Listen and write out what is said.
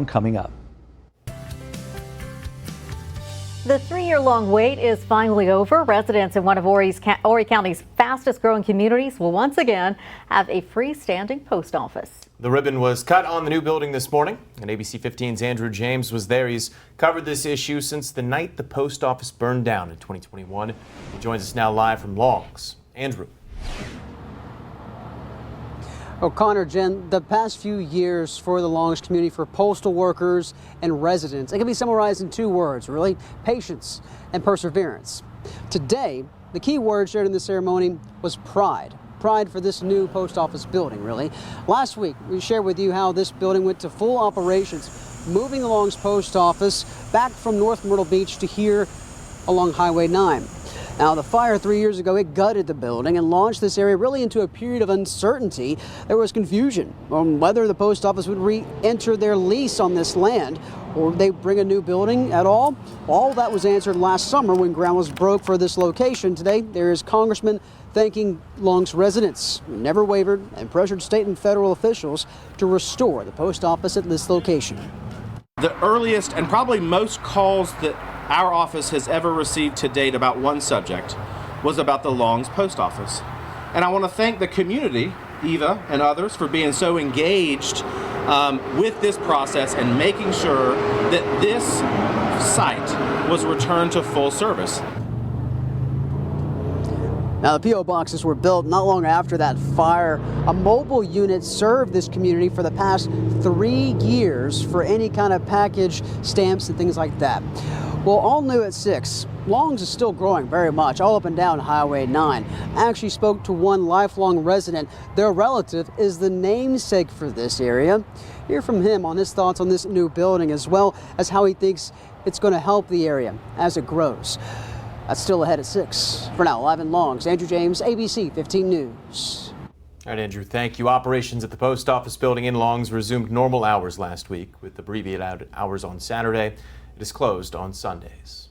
Coming up. The 3-year-long wait is finally over. Residents in one of Horry County's fastest growing communities will once again have a freestanding post office. The ribbon was cut on the new building this morning, and ABC 15's Andrew James was there. He's covered this issue since the night the post office burned down in 2021. He joins us now live from Longs. Andrew. O'Connor, Jen, the past few years for the Longs community, for postal workers and residents, it can be summarized in 2 words, really: patience and perseverance. Today, the key word shared in the ceremony was pride. Pride for this new post office building, really. Last week, we shared with you how this building went to full operations, moving the Longs post office back from North Myrtle Beach to here along Highway 9. Now, the fire 3 years ago, it gutted the building and launched this area really into a period of uncertainty. There was confusion on whether the post office would re-enter their lease on this land or would they bring a new building at all. All that was answered last summer when ground was broke for this location. Today, there is Congressman thanking Longs residents who never wavered and pressured state and federal officials to restore the post office at this location. The earliest and probably most calls that our office has ever received to date about one subject was about the Longs post office. And I want to thank the community, Eva and others, for being so engaged with this process and making sure that this site was returned to full service. Now, the P.O. boxes were built not long after that fire. A mobile unit served this community for the past 3 years for any kind of package, stamps, and things like that. Well, all new at 6, Longs is still growing very much, all up and down Highway 9. I actually spoke to one lifelong resident. Their relative is the namesake for this area. Hear from him on his thoughts on this new building, as well as how he thinks it's going to help the area as it grows. That's still ahead at 6. For now, live in Longs, Andrew James, ABC 15 News. All right, Andrew, thank you. Operations at the post office building in Longs resumed normal hours last week with abbreviated hours on Saturday. It is closed on Sundays.